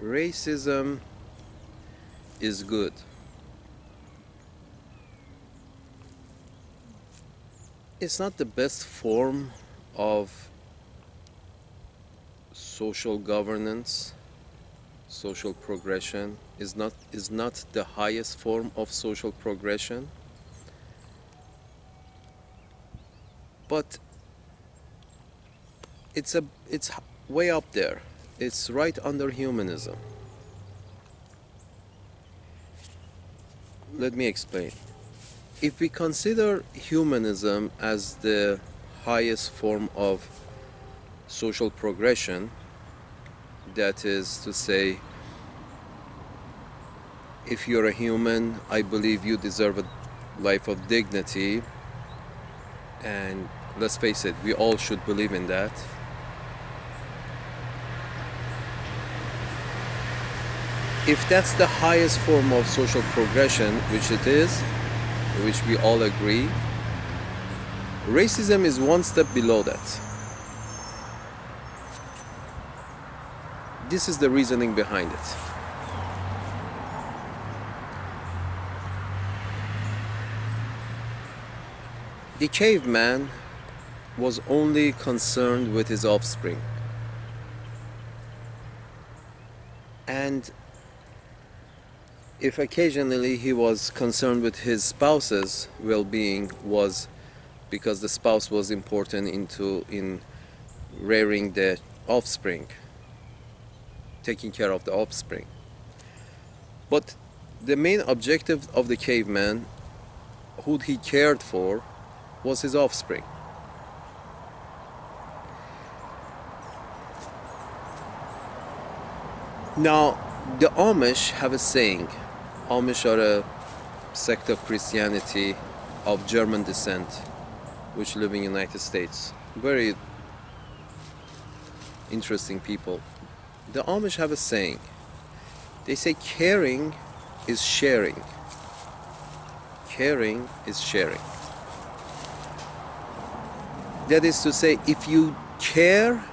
Racism is good. It's not the best form of social governance, social progression, is not the highest form of social progression, but it's way up there. It's right under humanism. Let me explain. If we consider humanism as the highest form of social progression, that is to say, if you're a human, I believe you deserve a life of dignity, and let's face it, we all should believe in that. If that's the highest form of social progression, which it is, which we all agree, racism is one step below that. This is the reasoning behind it. The caveman was only concerned with his offspring. And if occasionally he was concerned with his spouse's well-being, was because the spouse was important in rearing the offspring, taking care of the offspring. But the main objective of the caveman, who he cared for, was his offspring. Now, the Amish have a saying. Amish are a sect of Christianity of German descent, which live in the United States. Very interesting people. The Amish have a saying. They say caring is sharing. Caring is sharing. That is to say, if you care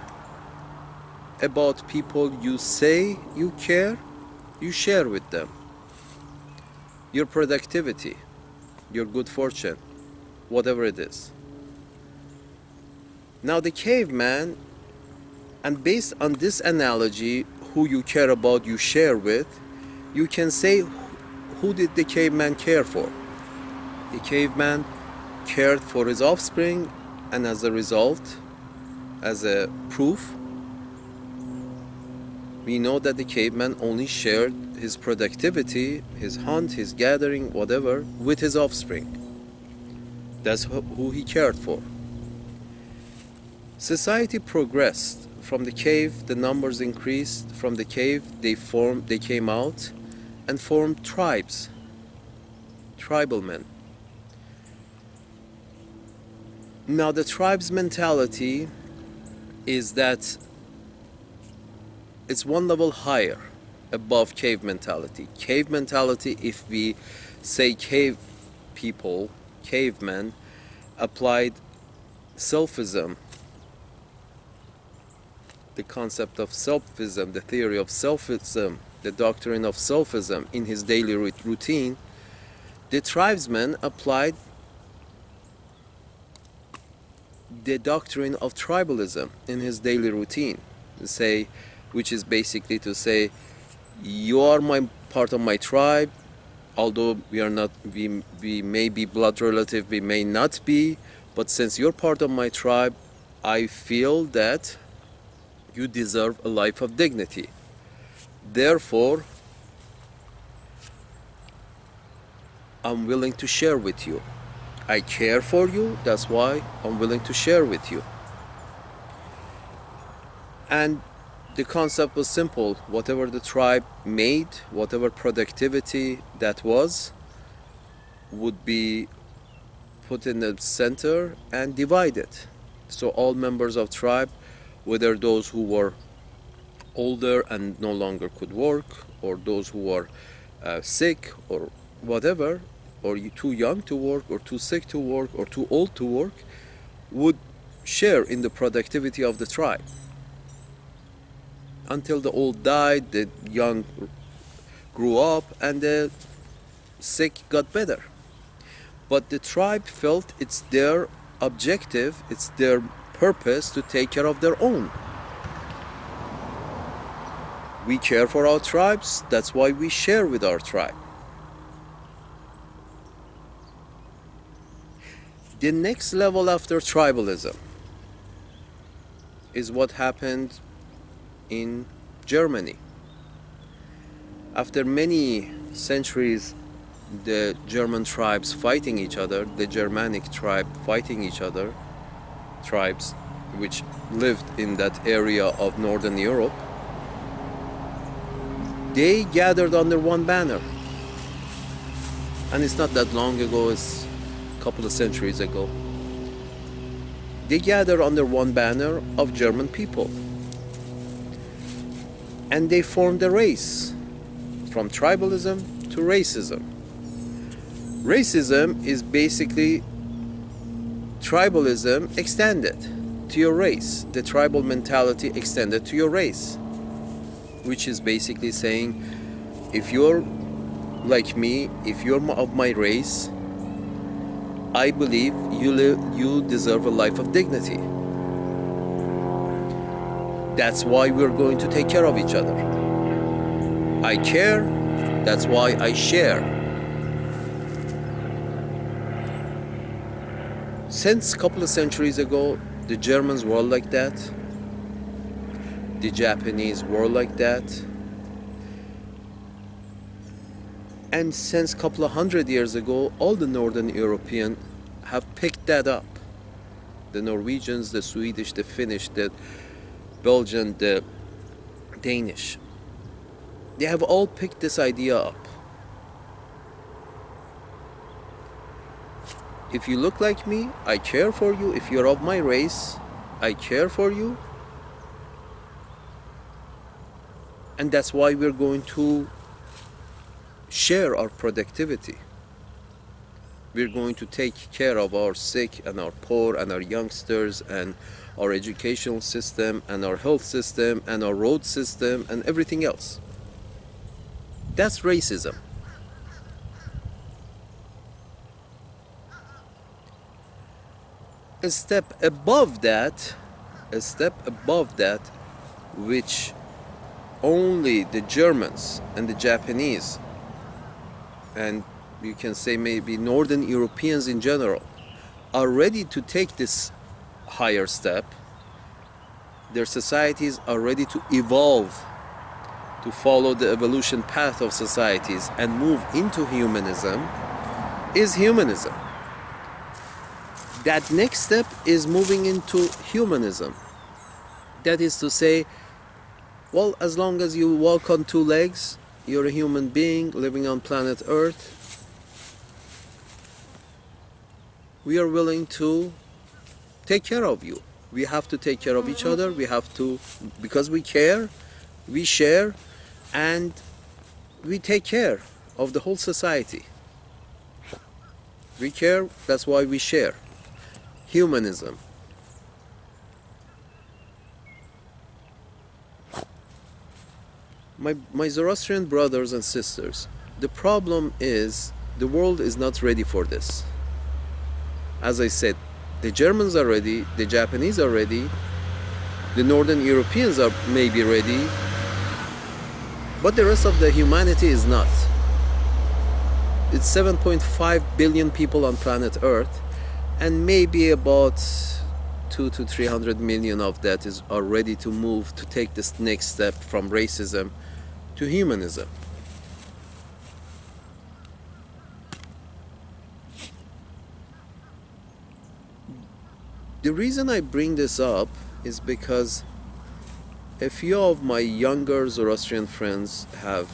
about people you say you care, you share with them your productivity, your good fortune, whatever it is. Now the caveman, and based on this analogy, who you care about, you share with, you can say, who did the caveman care for? The caveman cared for his offspring, and as a result, as a proof, we know that the caveman only shared his productivity, his hunt, his gathering, whatever, with his offspring. That's who he cared for. Society progressed. From the cave, the numbers increased. From the cave, they came out and formed tribes, tribal men. Now the tribe's mentality is that it's one level higher above cave mentality. Cave mentality, if we say cave people, cavemen, applied selfism, the concept of selfism, the theory of selfism, the doctrine of selfism in his daily routine, the tribesmen applied the doctrine of tribalism in his daily routine, which is basically to say, you are part of my tribe, although we may be blood relative, we may not be, but since you're part of my tribe, I feel that you deserve a life of dignity. Therefore, I'm willing to share with you. I care for you, that's why I'm willing to share with you. And the concept was simple. Whatever the tribe made, whatever productivity that was, would be put in the center and divided. So all members of tribe, whether those who were older and no longer could work, or those who were sick or whatever, or too young to work, or too sick to work, or too old to work, would share in the productivity of the tribe. until the old died, the young grew up, and the sick got better. But the tribe felt it's their objective, it's their purpose to take care of their own. We care for our tribes, that's why we share with our tribe. The next level after tribalism is what happened in Germany. After many centuries, the German tribes fighting each other, the Germanic tribe fighting each other, tribes which lived in that area of Northern Europe, they gathered under one banner. And it's not that long ago, it's a couple of centuries ago. They gathered under one banner of German people. And they formed a race, from tribalism to racism. Racism is basically tribalism extended to your race, the tribal mentality extended to your race, which is basically saying, if you're like me, if you're of my race, I believe you deserve a life of dignity. That's why we're going to take care of each other. I care, that's why I share. Since a couple of centuries ago, the Germans were like that. The Japanese were like that. And since a couple of hundred years ago, all the Northern Europeans have picked that up. The Norwegians, the Swedish, the Finnish, the Belgian, the Danish. They have all picked this idea up. If you look like me, I care for you. If you're of my race, I care for you. And that's why we're going to share our productivity. We're going to take care of our sick and our poor and our youngsters and our educational system and our health system and our road system and everything else. That's racism. A step above that, which only the Germans and the Japanese, and you can say maybe Northern Europeans in general, are ready to take this higher step. Their societies are ready to evolve, to follow the evolution path of societies and move into humanism, is humanism. That next step is moving into humanism. That is to say, well, as long as you walk on two legs, you're a human being living on planet Earth, we are willing to take care of you. We have to take care of each other. We have to, because we care, we share, and we take care of the whole society. We care, that's why we share. Humanism. My Zoroastrian brothers and sisters, the problem is the world is not ready for this. As I said, the Germans are ready, the Japanese are ready, the Northern Europeans are maybe ready, but the rest of the humanity is not. It's 7.5 billion people on planet Earth, and maybe about 200 to 300 million of that are ready to move, to take this next step from racism to humanism. The reason I bring this up is because a few of my younger Zoroastrian friends have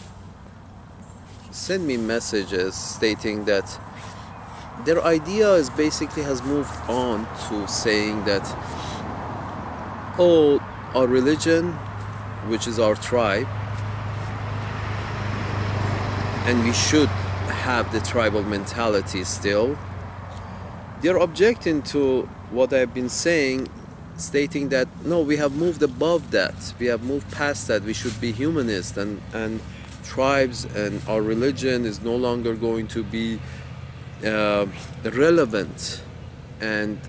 sent me messages stating that their idea is basically has moved on to saying that, oh, our religion, which is our tribe, and we should have the tribal mentality still. They're objecting to what I've been saying stating that no, we have moved above that, we have moved past that, we should be humanist, and tribes and our religion is no longer going to be relevant. And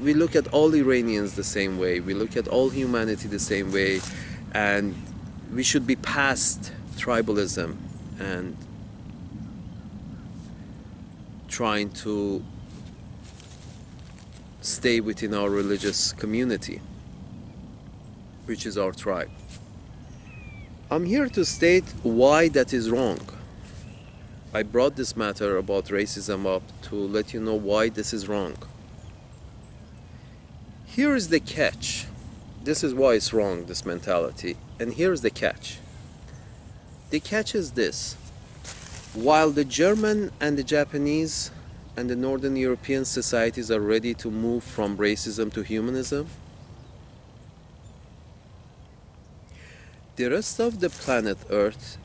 we look at all Iranians the same way, we look at all humanity the same way, and we should be past tribalism and trying to stay within our religious community, which is our tribe. I'm here to state why that is wrong. I brought this matter about racism up to let you know why this is wrong. Here is the catch. This is why it's wrong, this mentality. And here's the catch. The catch is this. While the German and the Japanese and the Northern European societies are ready to move from racism to humanism, the rest of the planet Earth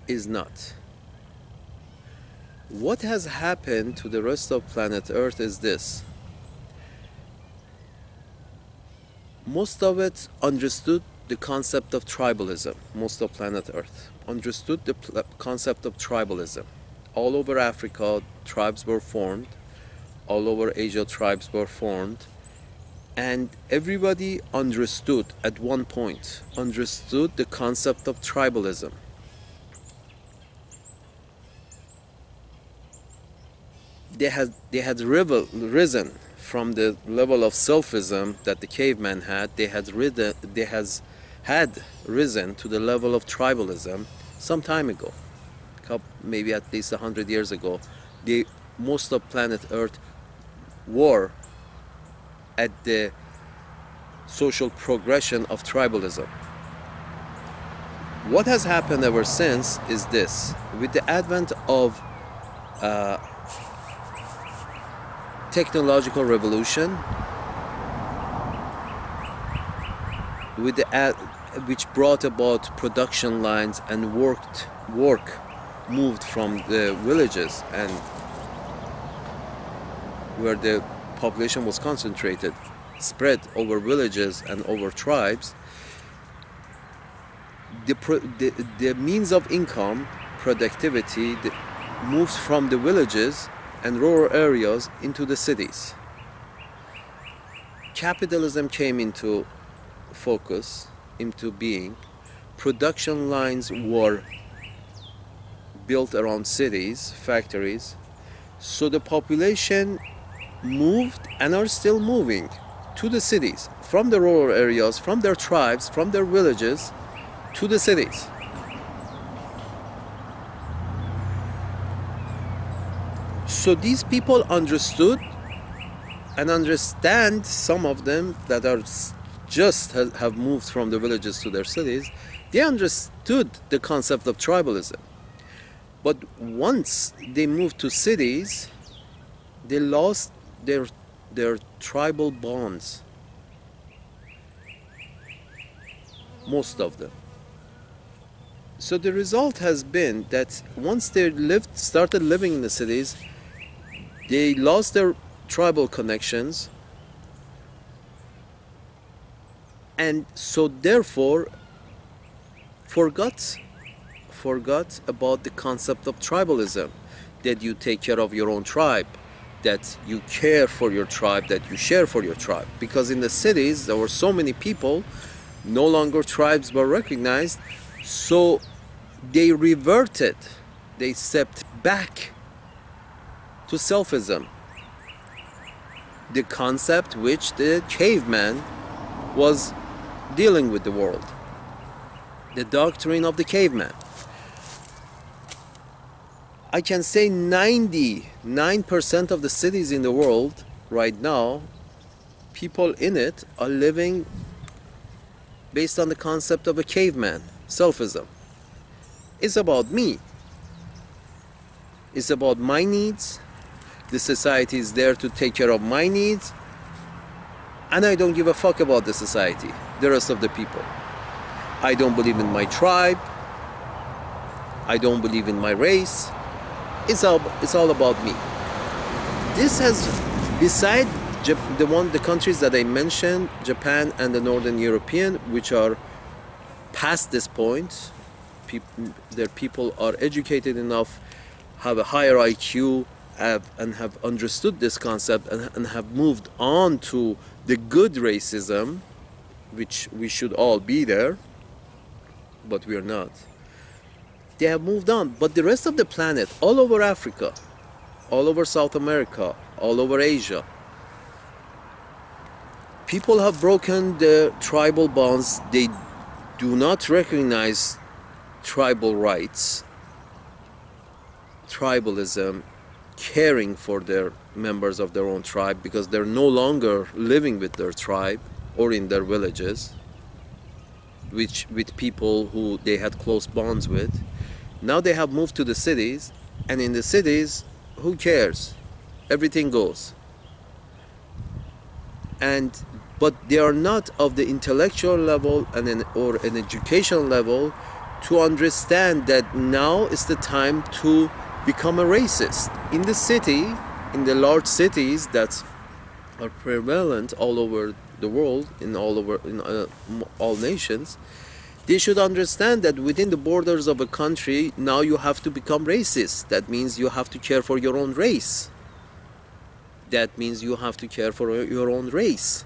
is not. What has happened to the rest of planet Earth is this. Most of it understood the concept of tribalism. Most of planet Earth understood the concept of tribalism. All over Africa, tribes were formed. All over Asia, tribes were formed. And everybody understood, at one point, understood the concept of tribalism. They had risen from the level of selfism that the caveman had. They had risen to the level of tribalism some time ago, maybe at least 100 years ago. Most of planet Earth were at the social progression of tribalism. What has happened ever since is this. With the advent of technological revolution, which brought about production lines and work moved from the villages and where the population was concentrated, spread over villages and over tribes, the means of income, productivity, moves from the villages and rural areas into the cities. Capitalism came into focus, into being. Production lines were built around cities, factories, so the population moved and are still moving to the cities, from the rural areas, from their tribes, from their villages, to the cities. So these people understood and understand, some of them that are just have moved from the villages to their cities, they understood the concept of tribalism. But once they moved to cities, they lost their tribal bonds. Most of them. So the result has been that once they started living in the cities, they lost their tribal connections, and so therefore forgot about the concept of tribalism, that you take care of your own tribe, that you care for your tribe, that you share for your tribe. Because in the cities there were so many people, no longer tribes were recognized, so they reverted, they stepped back to selfism, the concept which the caveman was dealing with the world, the doctrine of the caveman. I can say 99% of the cities in the world right now, people in it are living based on the concept of a caveman, selfism. It's about me. It's about my needs. The society is there to take care of my needs, and I don't give a fuck about the society, the rest of the people. I don't believe in my tribe. I don't believe in my race. It's all about me. This has, beside the countries that I mentioned, Japan and the Northern European, which are past this point, their people are educated enough, have a higher IQ, and have understood this concept, and have moved on to the good racism, which we should all be there, but we are not. They have moved on, but the rest of the planet, all over Africa, all over South America, all over Asia, people have broken the tribal bonds. They do not recognize tribal rights, tribalism, caring for their members of their own tribe, because they're no longer living with their tribe or in their villages, with people who they had close bonds with. Now they have moved to the cities, and in the cities, who cares? Everything goes. But they are not of the intellectual level or an educational level to understand that now is the time to become a racist. In the city, in the large cities that are prevalent all over the world, in all nations, they should understand that within the borders of a country, now you have to become racist. That means you have to care for your own race. That means you have to care for your own race.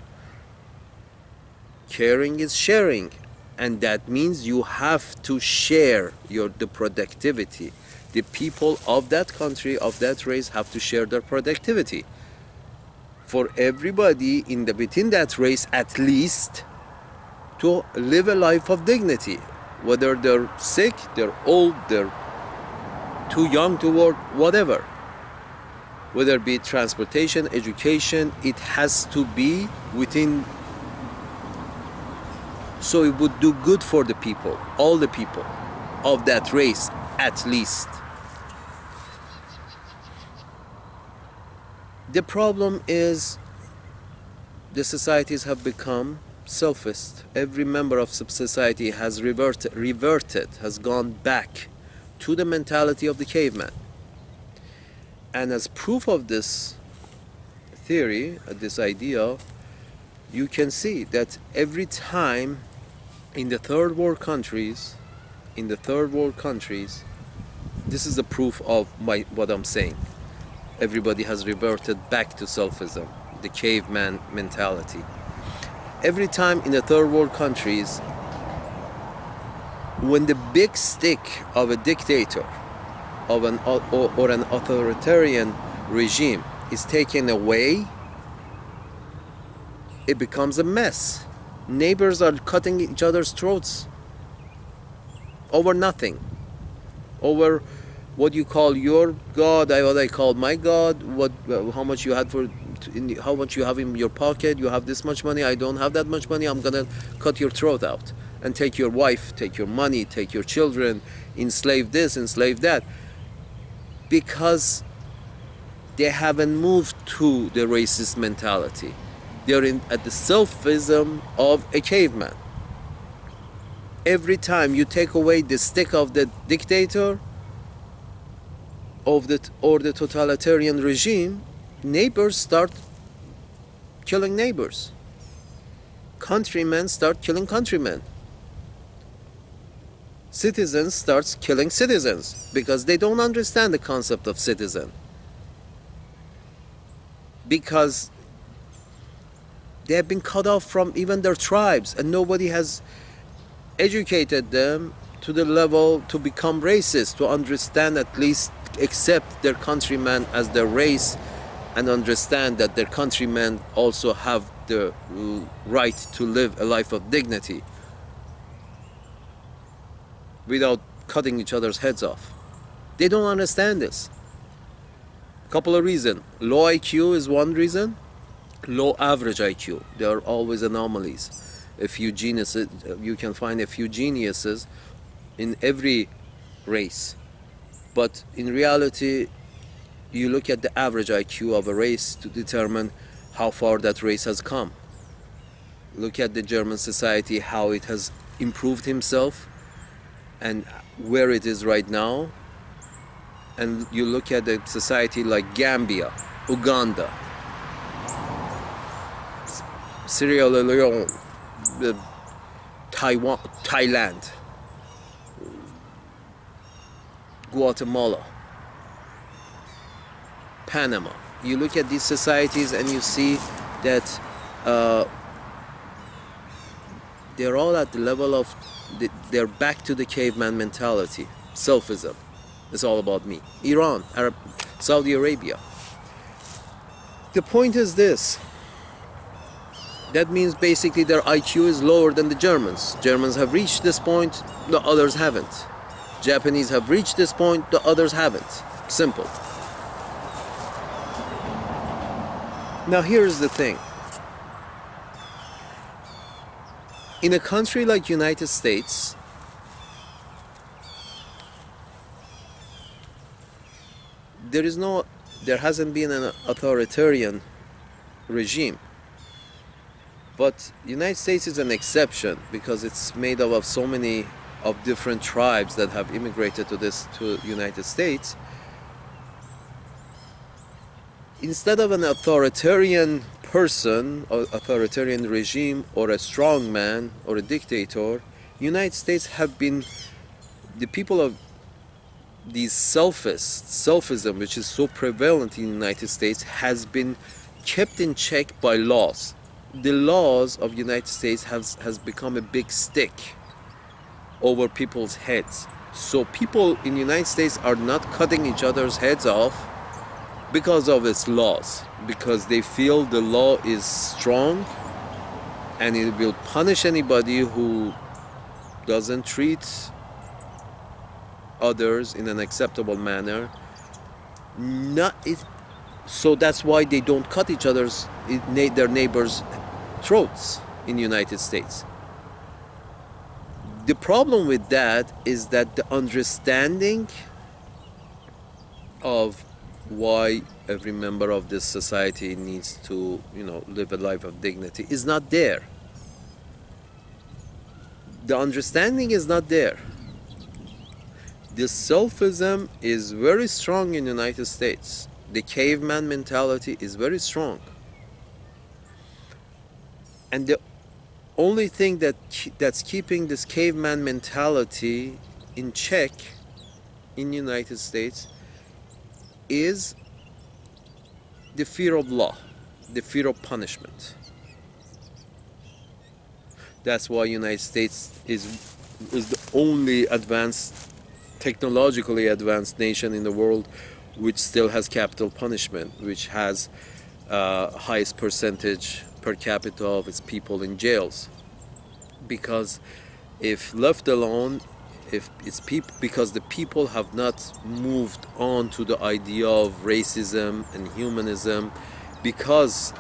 Caring is sharing, and that means you have to share the productivity. The people of that country, of that race, have to share their productivity. For everybody within that race, at least, to live a life of dignity. Whether they're sick, they're old, they're too young to work, whatever. Whether it be transportation, education, it has to be within. So it would do good for the people, all the people of that race, at least. The problem is the societies have become selfish. Every member of society has reverted, has gone back to the mentality of the caveman. And as proof of this theory, this idea, you can see that every time in the third world countries, this is the proof of what I'm saying. Everybody has reverted back to selfism, the caveman mentality. Every time in the third world countries, when the big stick of a dictator or an authoritarian regime is taken away, it becomes a mess. Neighbors are cutting each other's throats over nothing, over what you call your God, what I call my God, how much you have in your pocket. You have this much money, I don't have that much money, I'm gonna cut your throat out and take your wife, take your money, take your children, enslave this, enslave that, because they haven't moved to the racist mentality. They're at the selfism of a caveman. Every time you take away the stick of the dictator or the totalitarian regime, neighbors start killing neighbors. Countrymen start killing countrymen. Citizens start killing citizens because they don't understand the concept of citizen. Because they have been cut off from even their tribes, and nobody has educated them to the level to become racist, to understand, at least accept their countrymen as their race, and understand that their countrymen also have the right to live a life of dignity without cutting each other's heads off. They don't understand this. A couple of reasons. Low IQ is one reason. Low average IQ. There are always anomalies. A few geniuses, you can find a few geniuses in every race. But in reality, you look at the average IQ of a race to determine how far that race has come. Look at the German society, how it has improved himself and where it is right now. And you look at a society like Gambia, Uganda, Sierra Leone, Taiwan, Thailand, Guatemala, Panama. You look at these societies and you see that they're all at the level of, they're back to the caveman mentality, selfism. It's all about me. Iran, Arab, Saudi Arabia. The point is this. That means basically their IQ is lower than the Germans. Germans have reached this point, the others haven't. Japanese have reached this point, the others haven't. Simple. Now here's the thing. In a country like United States, there hasn't been an authoritarian regime. But United States is an exception because it's made up of so many of different tribes that have immigrated to United States. Instead of an authoritarian person or authoritarian regime or a strong man or a dictator, United States have been, the people of these selfism, which is so prevalent in the United States, has been kept in check by laws. The laws of the United States has become a big stick over people's heads. So people in the United States are not cutting each other's heads off because of its laws, because they feel the law is strong and it will punish anybody who doesn't treat others in an acceptable manner. So that's why they don't cut each other's, their neighbors' throats in the United States. The problem with that is that the understanding of why every member of this society needs to, live a life of dignity is not there. The understanding is not there. The selfism is very strong in the United States. The caveman mentality is very strong. And the only thing that's keeping this caveman mentality in check in the United States is the fear of law, the fear of punishment. That's why United States is the only technologically advanced nation in the world which still has capital punishment, which has highest percentage per capita of its people in jails. Because if left alone, because the people have not moved on to the idea of racism and humanism, because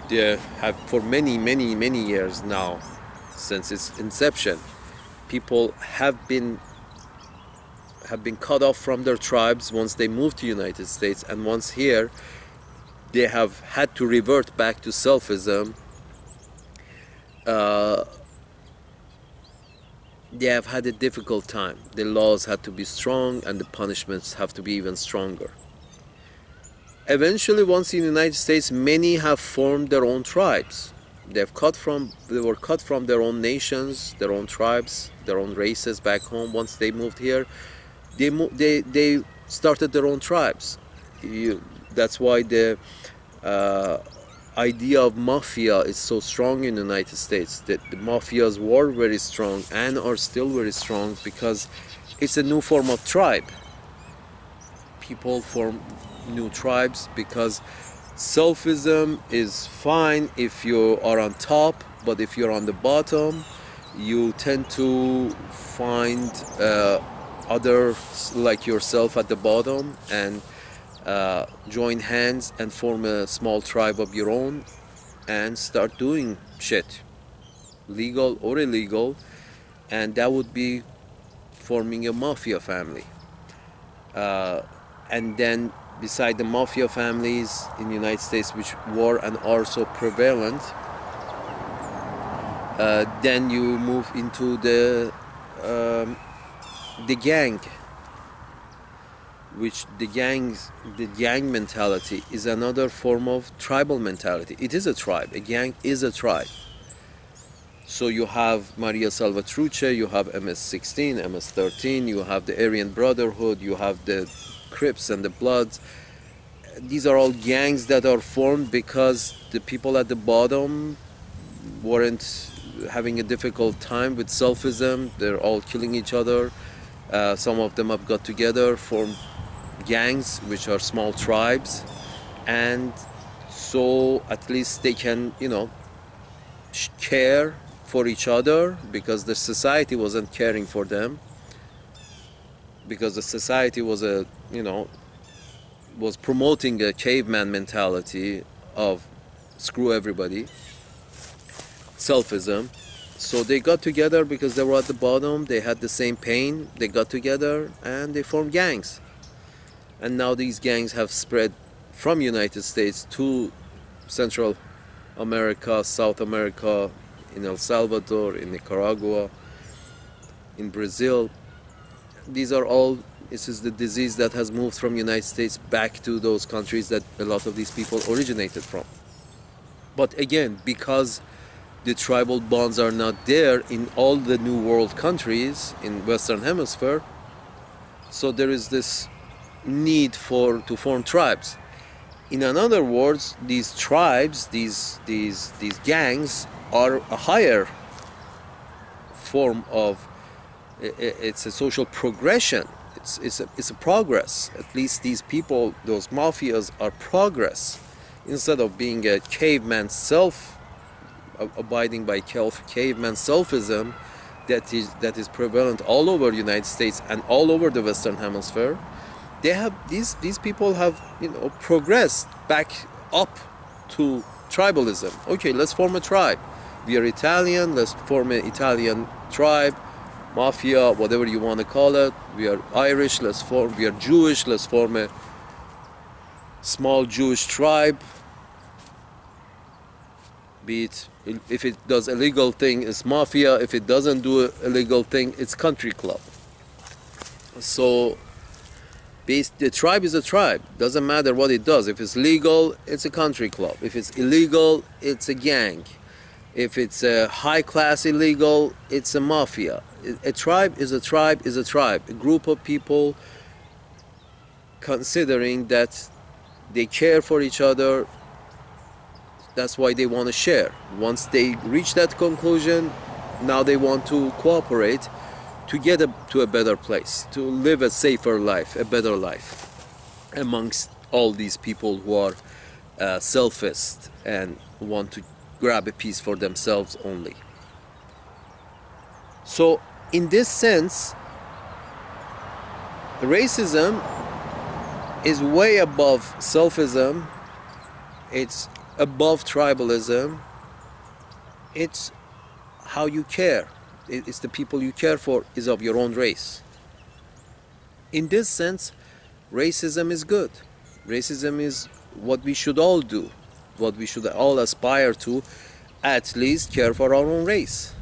they have for many years now, since its inception, people have been cut off from their tribes once they moved to the United States, and once here they have had to revert back to selfism. They have had a difficult time. The laws had to be strong and the punishments have to be even stronger. Eventually, once in the United States, many have formed their own tribes. They were cut from their own nations, their own tribes, their own races back home. Once they moved here, they started their own tribes. That's why the idea of mafia is so strong in the United States. That the mafias were very strong and are still very strong because it's a new form of tribe. People form new tribes because selfism is fine if you are on top, but if you're on the bottom, you tend to find others like yourself at the bottom and join hands and form a small tribe of your own and start doing shit, legal or illegal, and that would be forming a mafia family. And then beside the mafia families in the United States, which were and are so prevalent, then you move into the gang. which the gang mentality is another form of tribal mentality. It is a tribe. A gang is a tribe. So you have Maria Salvatruce, you have MS-16, MS-13, you have the Aryan Brotherhood, you have the Crips and the Bloods. These are all gangs that are formed because the people at the bottom weren't having a difficult time with selfism. They're all killing each other. Some of them have got together, formed gangs, which are small tribes, and so at least they can, you know, care for each other, because the society wasn't caring for them, because the society was was promoting a caveman mentality of screw everybody, selfism. So they got together because they were at the bottom, they had the same pain, they got together and they formed gangs. And now these gangs have spread from United States to Central America, South America, in El Salvador, in Nicaragua, in Brazil. These are all, this is the disease that has moved from United States back to those countries that a lot of these people originated from. But again, because the tribal bonds are not there in all the New World countries in Western Hemisphere, so there is this need to form tribes. In other words, these tribes, these gangs are a higher form of, it's a social progression. It's a progress. At least these people, those mafias, are progress. Instead of being a caveman abiding by caveman selfism that is prevalent all over the United States and all over the Western Hemisphere, they have these people have, you know, progressed back up to tribalism. Okay, let's form a tribe. We are Italian, let's form an Italian tribe, mafia, whatever you want to call it. We are Irish, we are Jewish, let's form a small Jewish tribe. Be it, if it does a legal thing, it's mafia. If it doesn't do a legal thing, it's country club. So the tribe is a tribe. Doesn't matter what it does. If it's legal, it's a country club. If it's illegal, it's a gang. If it's a high class illegal, it's a mafia. A tribe is a tribe is a tribe. A group of people considering that they care for each other. That's why they want to share. Once they reach that conclusion, now they want to cooperate to get to a better place, to live a safer life, a better life amongst all these people who are selfish and want to grab a piece for themselves only. So in this sense, racism is way above selfism. It's above tribalism. It's how you care. It's the people you care for is of your own race. In this sense, racism is good. Racism is what we should all do, what we should all aspire to, at least care for our own race.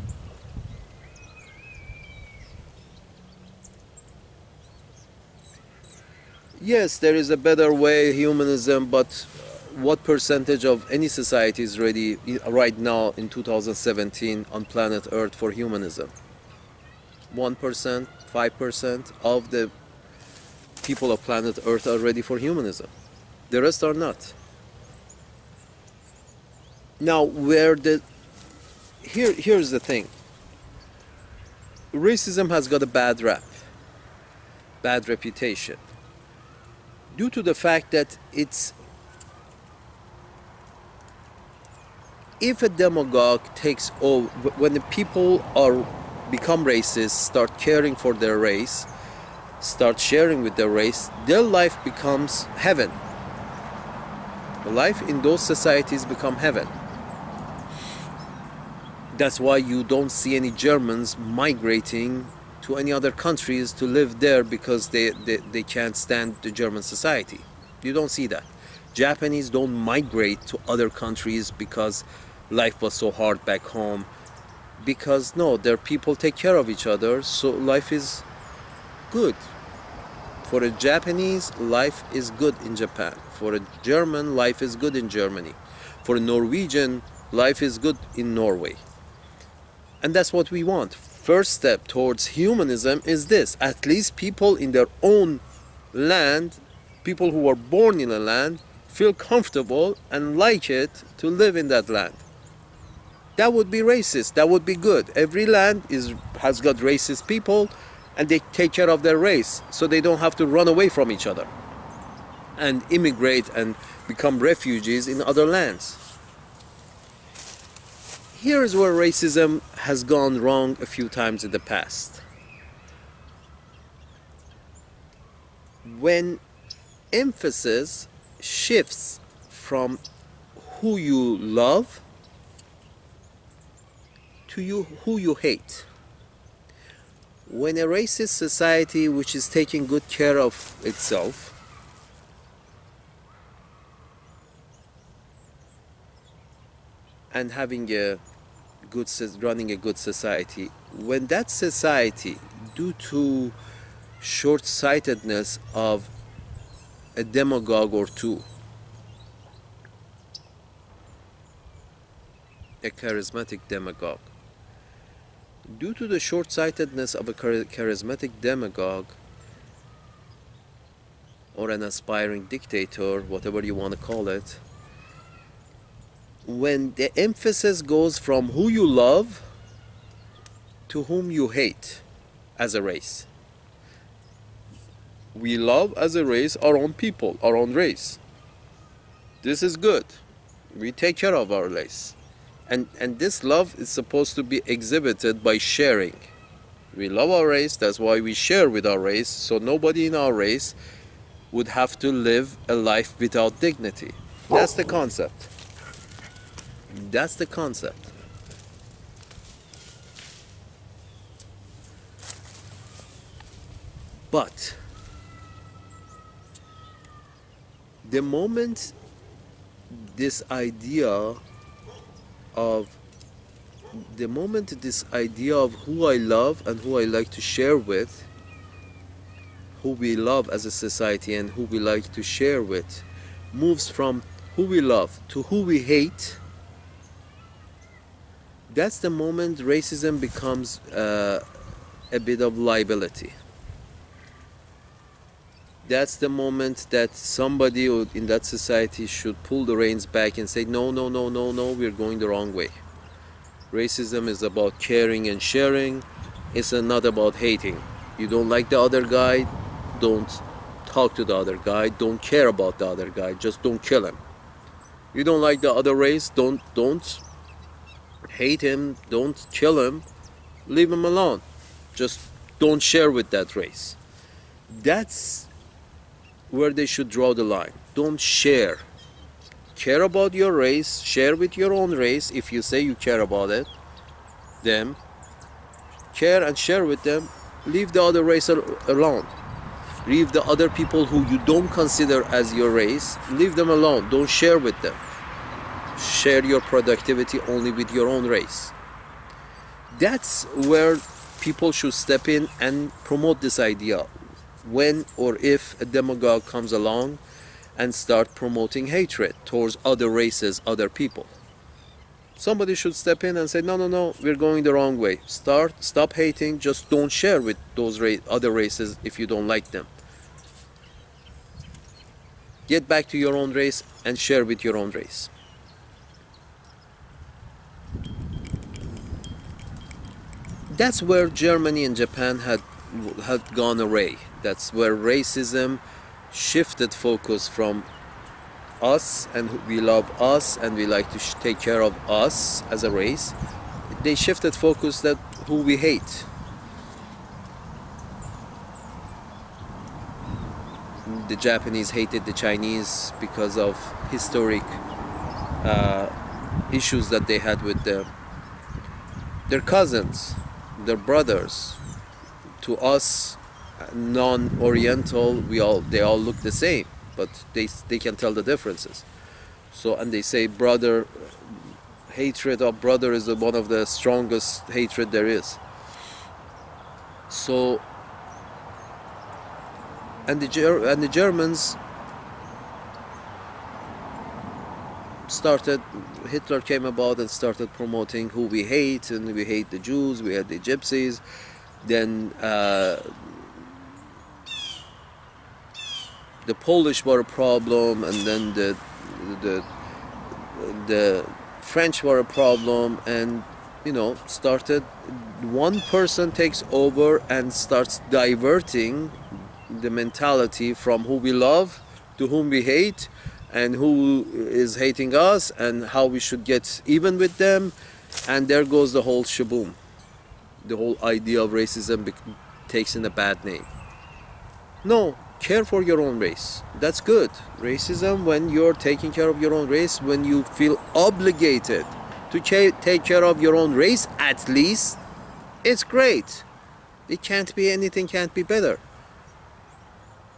Yes, there is a better way, humanism, but what percentage of any society is ready right now in 2017 on planet Earth for humanism? 1%, 5% of the people of planet Earth are ready for humanism. The rest are not. Now, here's the thing. Racism has got a bad rap, bad reputation, due to the fact that if a demagogue takes over, when the people become racist, start caring for their race, start sharing with their race, their life becomes heaven. Life in those societies become heaven. That's why you don't see any Germans migrating to any other countries to live there because they can't stand the German society. You don't see that. Japanese don't migrate to other countries because life was so hard back home, because no, their people take care of each other, so life is good For a Japanese, life is good in Japan. For a German, life is good in Germany. For a Norwegian, life is good in Norway. And that's what we want. First step towards humanism is this. At least people in their own land, people who are born in a land, feel comfortable and like it to live in that land. That would be racist. That would be good. Every land has got racist people, and they take care of their race, so they don't have to run away from each other and immigrate and become refugees in other lands. Here is where racism has gone wrong a few times in the past. When emphasis shifts from who you love to who you hate. When a racist society which is taking good care of itself and having running a good society, when that society, due to short-sightedness of a demagogue or two, a charismatic demagogue, due to the short-sightedness of a charismatic demagogue or an aspiring dictator, whatever you want to call it, when the emphasis goes from who you love to whom you hate as a race. We love as a race our own people, our own race. This is good. We take care of our race. And this love is supposed to be exhibited by sharing. We love our race, that's why we share with our race, so nobody in our race would have to live a life without dignity. That's the concept. That's the concept. But the moment this idea of who I love and who I like to share with, who we love as a society and who we like to share with, moves from who we love to who we hate, that's the moment racism becomes a bit of liability. That's the moment that somebody in that society should pull the reins back and say, no, no, no, no, no, we're going the wrong way. Racism is about caring and sharing. It's not about hating. You don't like the other guy, don't talk to the other guy, don't care about the other guy, just don't kill him. You don't like the other race, don't hate him, don't kill him, leave him alone. Just don't share with that race. That's where they should draw the line. Don't share. Care about your race, share with your own race if you say you care about it. Them, care and share with them. Leave the other race alone. Leave the other people who you don't consider as your race, leave them alone. Don't share with them. Share your productivity only with your own race. That's where people should step in and promote this idea. When or if a demagogue comes along and start promoting hatred towards other races, other people, somebody should step in and say, no, no, no, we're going the wrong way. Stop hating, just don't share with those other races if you don't like them. Get back to your own race and share with your own race. That's where Germany and Japan had gone away. That's where racism shifted focus from us and we love us and we like to take care of us as a race. They shifted focus that who we hate. The Japanese hated the Chinese because of historic issues that they had with their cousins, their brothers. To us, non-Oriental, they all look the same, but they can tell the differences. So, and they say brother, hatred of brother is one of the strongest hatred there is. So, and the Germans started, Hitler came about and started promoting who we hate, and we hate the Jews, we hate the Gypsies. Then the Polish were a problem, and then the French were a problem, and you know, started, one person takes over and starts diverting the mentality from who we love to whom we hate, and who is hating us, and how we should get even with them, and there goes the whole shaboom. The whole idea of racism takes in a bad name. No, care for your own race. That's good. Racism, when you're taking care of your own race, when you feel obligated to take care of your own race, at least, it's great. It can't be, anything can't be better.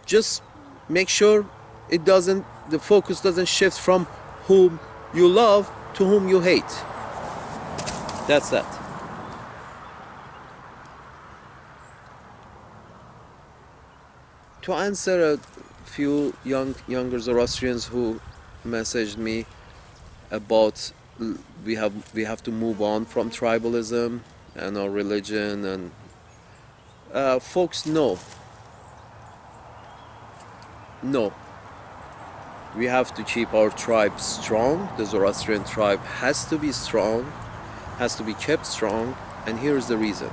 Just make sure it doesn't, the focus doesn't shift from whom you love to whom you hate. That's that. To answer a few younger Zoroastrians who messaged me about we have to move on from tribalism and our religion, and folks, no, we have to keep our tribe strong. The Zoroastrian tribe has to be strong, has to be kept strong, and here's the reason.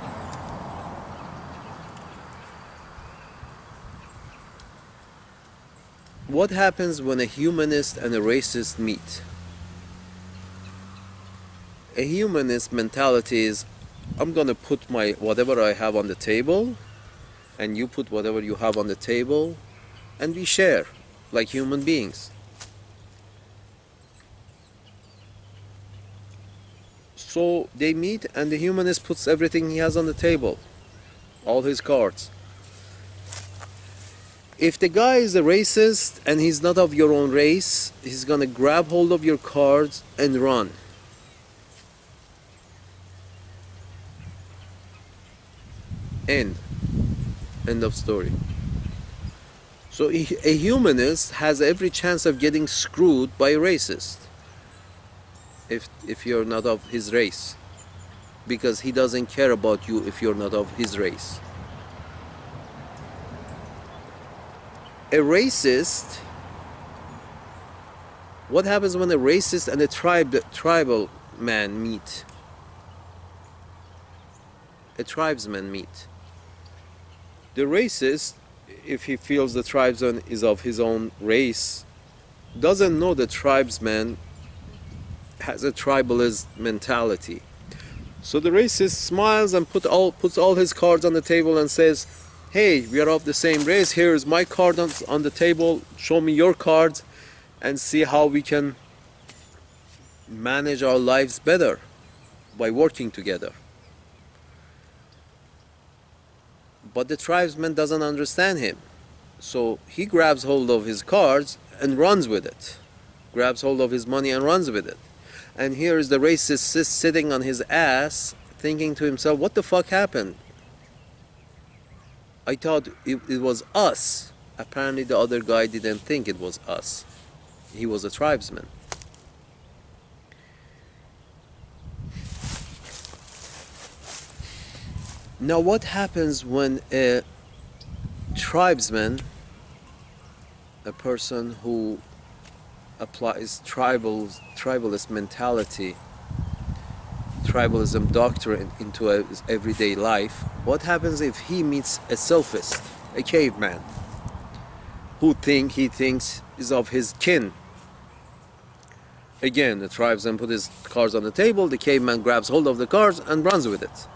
What happens when a humanist and a racist meet? A humanist mentality is, I'm gonna put my whatever I have on the table, and you put whatever you have on the table, and we share like human beings. So they meet, and the humanist puts everything he has on the table, all his cards. If the guy is a racist and he's not of your own race, he's gonna grab hold of your cards and run. End of story. So a humanist has every chance of getting screwed by a racist if you're not of his race, because he doesn't care about you if you're not of his race. A racist, what happens when a racist and a tribal man meet? A tribesman meet. The racist, if he feels the tribesman is of his own race, doesn't know the tribesman has a tribalist mentality. So the racist smiles and puts all his cards on the table and says, hey, we are of the same race, here's my card on the table, show me your cards, and see how we can manage our lives better by working together. But the tribesman doesn't understand him. So he grabs hold of his cards and runs with it. Grabs hold of his money and runs with it. And here is the racist sitting on his ass thinking to himself, what the fuck happened? I thought it was us. Apparently the other guy didn't think it was us. He was a tribesman. Now what happens when a tribesman, a person who applies tribalist mentality, tribalism doctrine into his everyday life, what happens if he meets a sophist, a caveman, who he thinks is of his kin? Again, the tribesman put his cards on the table, the caveman grabs hold of the cards and runs with it.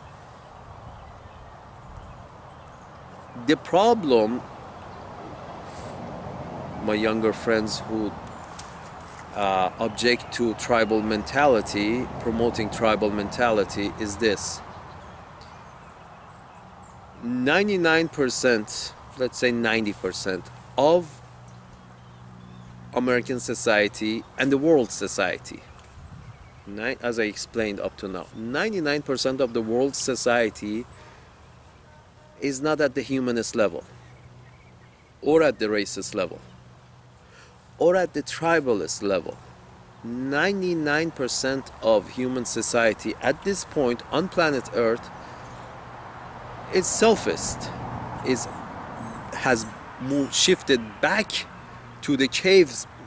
The problem, my younger friends who object to tribal mentality, promoting tribal mentality, is this. 99%, let's say 90% of American society and the world society, as I explained up to now, 99% of the world society is not at the humanist level. or at the racist level, or at the tribalist level. 99% of human society at this point on planet Earth is selfist, has shifted back to the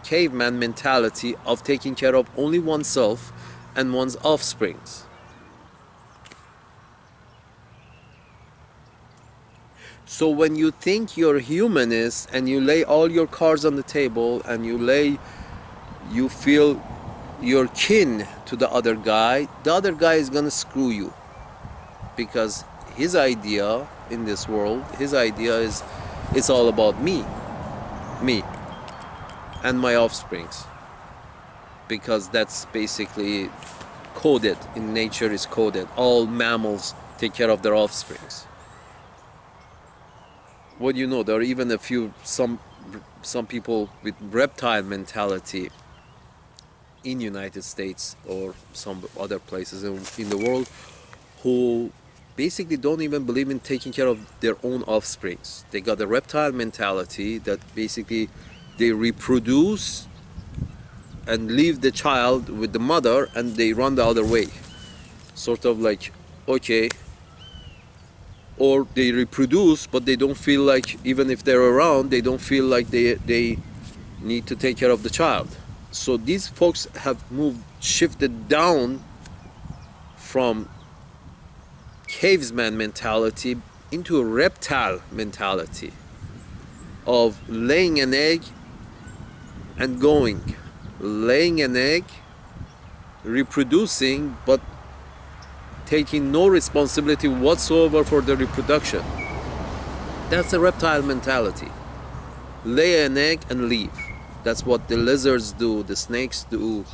caveman mentality of taking care of only oneself and one's offsprings. So when you think you're humanist and you lay all your cards on the table and you feel you're kin to the other guy is gonna screw you, because his idea in this world, his idea is it's all about me and my offsprings, because that's basically coded in nature, is coded. All mammals take care of their offsprings. What do you know, there are even some people with reptile mentality in United States or some other places in the world who basically don't even believe in taking care of their own offsprings. They got a reptile mentality that basically they reproduce and leave the child with the mother and they run the other way. Sort of like, okay, or they reproduce but they don't feel like, even if they're around, they don't feel like they need to take care of the child. So these folks have shifted down from caveman mentality into a reptile mentality of laying an egg and going, laying an egg, reproducing, but taking no responsibility whatsoever for the reproduction. That's a reptile mentality. Lay an egg and leave. That's what the lizards do, the snakes do,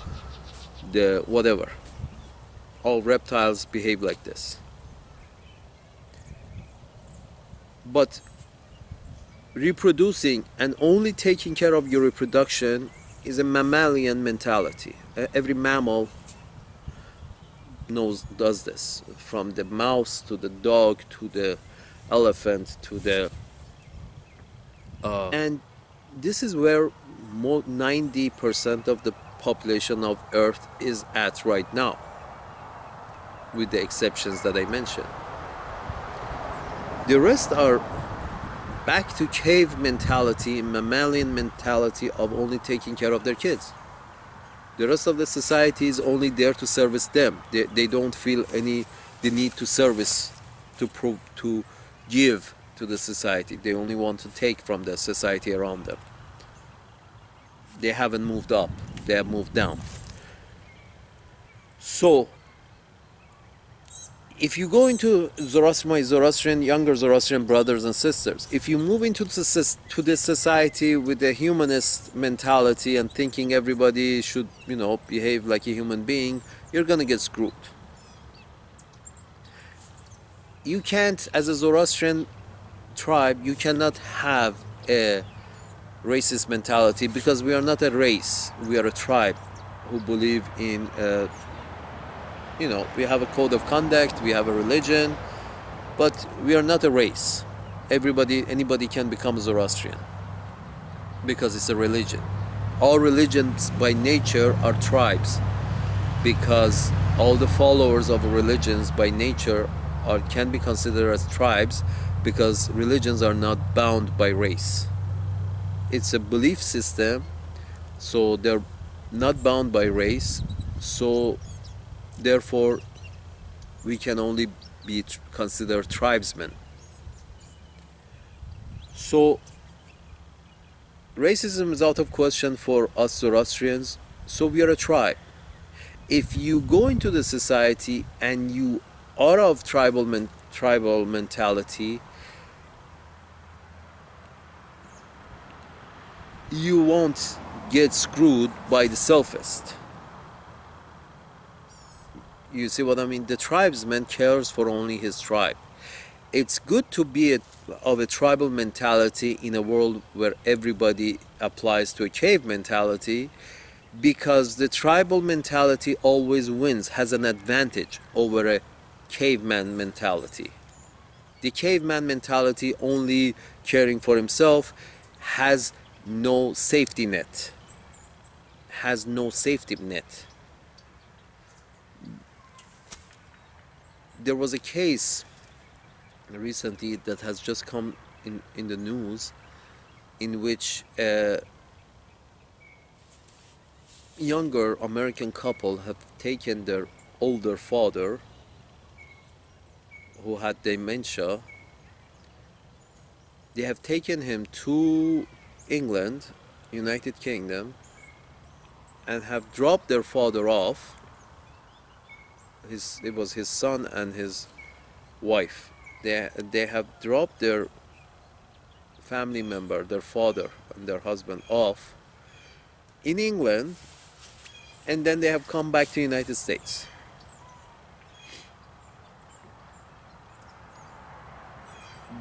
the whatever. All reptiles behave like this. But reproducing and only taking care of your reproduction is a mammalian mentality. Every mammal does this, from the mouse to the dog to the elephant to the and this is where 90% of the population of Earth is at right now, with the exceptions that I mentioned. The rest are back to cave mentality, mammalian mentality of only taking care of their kids. The rest of the society is only there to service them. They don't feel the need to service, to give to the society. They only want to take from the society around them. They haven't moved up, they have moved down. So if you go into my younger Zoroastrian brothers and sisters, if you move into this society with a humanist mentality and thinking everybody should, behave like a human being, you're gonna get screwed. You can't, as a Zoroastrian tribe, you cannot have a racist mentality, because we are not a race, we are a tribe who believe in we have a code of conduct, we have a religion, but we are not a race. Anybody can become Zoroastrian because it's a religion. All religions by nature are tribes, because all the followers of religions by nature can be considered as tribes, because religions are not bound by race. It's a belief system, so they're not bound by race, so therefore we can only be considered tribesmen. So racism is out of question for us Zoroastrians, so we are a tribe. If you go into the society and you are of tribal mentality, you won't get screwed by the selfist. You see what I mean? The tribesman cares for only his tribe. It's good to be of a tribal mentality in a world where everybody applies to a cave mentality, because the tribal mentality always wins, has an advantage over a caveman mentality. The caveman mentality, only caring for himself, has no safety net. Has no safety net. There was a case recently that has just come in the news, in which a younger American couple have taken their older father, who had dementia. They have taken him to England, United Kingdom, and have dropped their father off. It was his son and his wife. They have dropped their family member, their father and their husband, off in England, and then they have come back to the United States.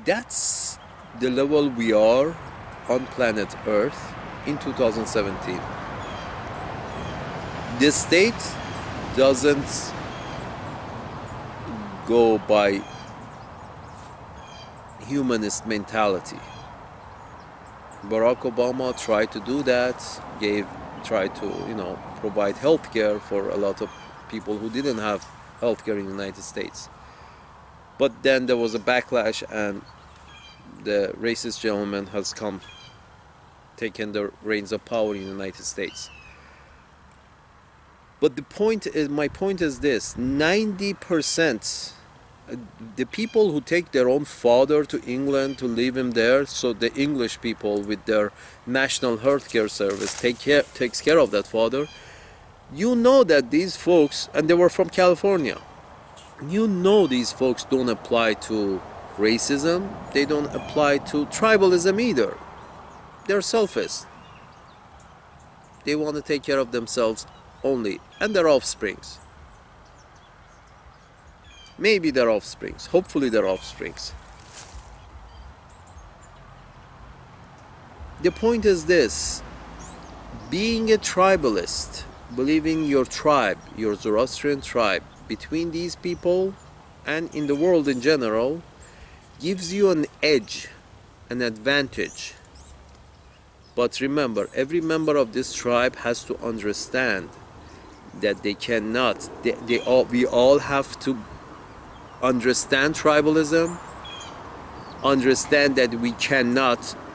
That's the level we are on planet Earth in 2017. The state doesn't go by humanist mentality. Barack Obama tried to do that, tried to, provide healthcare for a lot of people who didn't have healthcare in the United States. But then there was a backlash, and the racist gentleman has taken the reins of power in the United States. But my point is this: 90%, the people who take their own father to England to leave him there, so the English people with their national healthcare service takes care of that father. You know that these folks, and they were from California, these folks don't apply to racism, they don't apply to tribalism either. They're selfish. They want to take care of themselves only, and their offsprings. Maybe their offsprings, hopefully their offsprings. The point is this: being a tribalist, believing your tribe, your Zoroastrian tribe, between these people and in the world in general, gives you an edge, an advantage. But remember, every member of this tribe has to understand that they cannot, we all have to understand tribalism, understand that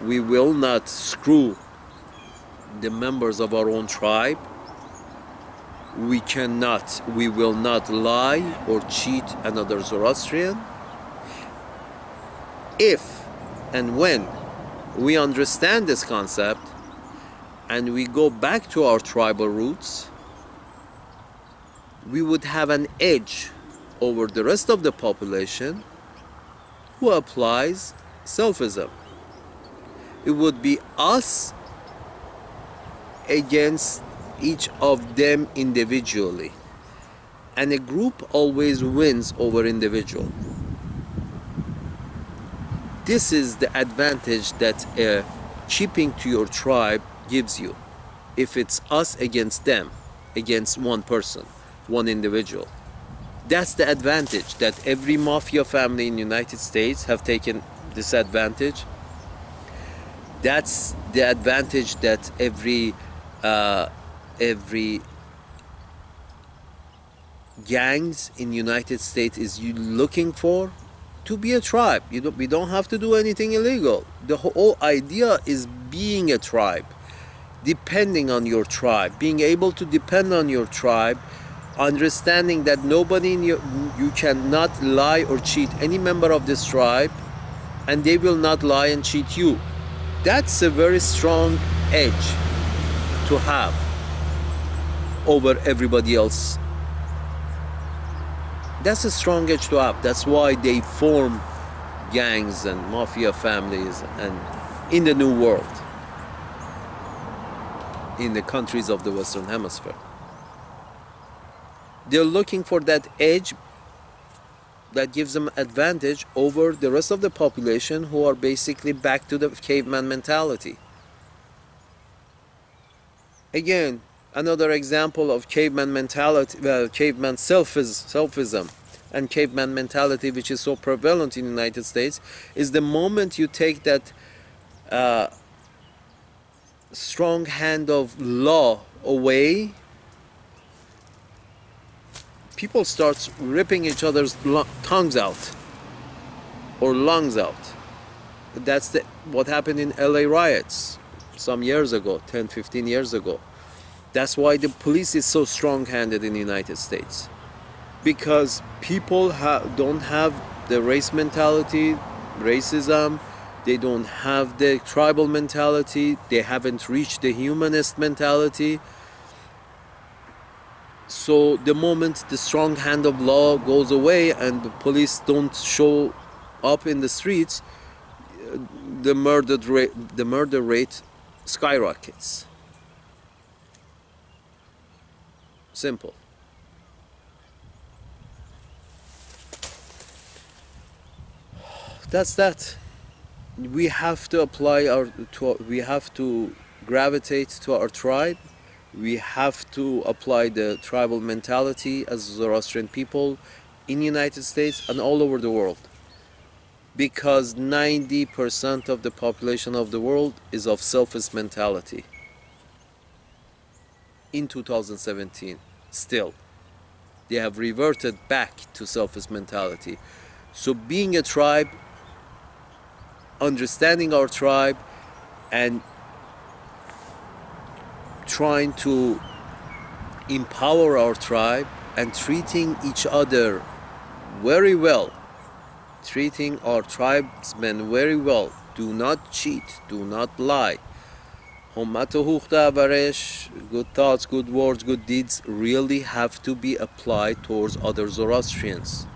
we will not screw the members of our own tribe. We will not lie or cheat another Zoroastrian. If and when we understand this concept and we go back to our tribal roots, we would have an edge over the rest of the population who applies selfism. It would be us against each of them individually, and a group always wins over individual. This is the advantage that keeping to your tribe gives you. If it's us against them, against one person, one individual, that's the advantage that every mafia family in the United States have taken this advantage. That's the advantage that every gangs in the United States is looking for, to be a tribe. We don't have to do anything illegal. The whole idea is being a tribe, depending on your tribe, being able to depend on your tribe, understanding that you cannot lie or cheat any member of this tribe, and they will not lie and cheat you. That's a very strong edge to have over everybody else. That's a strong edge to have. That's why they form gangs and mafia families and in the New World, in the countries of the Western Hemisphere. They're looking for that edge that gives them advantage over the rest of the population, who are basically back to the caveman mentality. Again, another example of caveman mentality, caveman selfism and caveman mentality, which is so prevalent in the United States, is the moment you take that strong hand of law away, people start ripping each other's tongues out or lungs out. That's what happened in LA riots some years ago, 10, 15 years ago. That's why the police is so strong-handed in the United States. Because people don't have the race mentality, racism, they don't have the tribal mentality, they haven't reached the humanist mentality. So the moment the strong hand of law goes away and the police don't show up in the streets, the murder rate skyrockets. Simple. That's that. We have to apply we have to gravitate to our tribe. We have to apply the tribal mentality as Zoroastrian people in the United States and all over the world. Because 90% of the population of the world is of selfish mentality. In 2017, still, they have reverted back to selfish mentality. So being a tribe, understanding our tribe, and trying to empower our tribe and treating each other very well, treating our tribesmen very well. Do not cheat, do not lie. Good thoughts, good words, good deeds really have to be applied towards other Zoroastrians.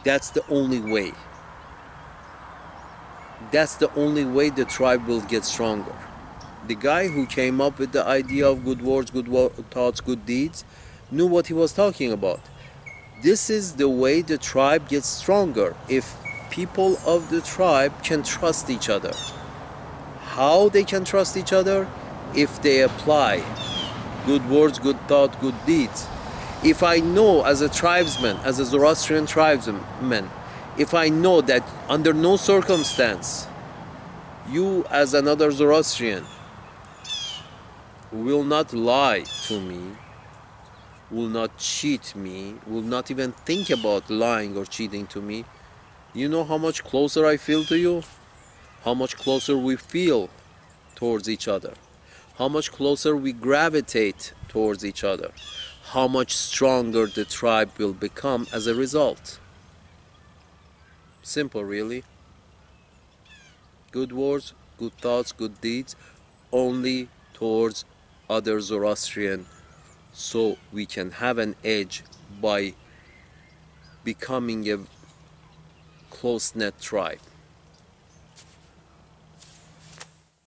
That's the only way. That's the only way the tribe will get stronger. The guy who came up with the idea of good words, good thoughts, good deeds knew what he was talking about. This is the way the tribe gets stronger, if people of the tribe can trust each other. How they can trust each other? If they apply good words, good thought, good deeds. If I know as a tribesman, as a Zoroastrian tribesman, if I know that under no circumstance you as another Zoroastrian will not lie to me, will not cheat me, will not even think about lying or cheating to me, you know how much closer I feel to you? How much closer we feel towards each other, how much closer we gravitate towards each other, how much stronger the tribe will become as a result. Simple, really. Good words, good thoughts, good deeds, only towards other Zoroastrian, so we can have an edge by becoming a close-knit tribe.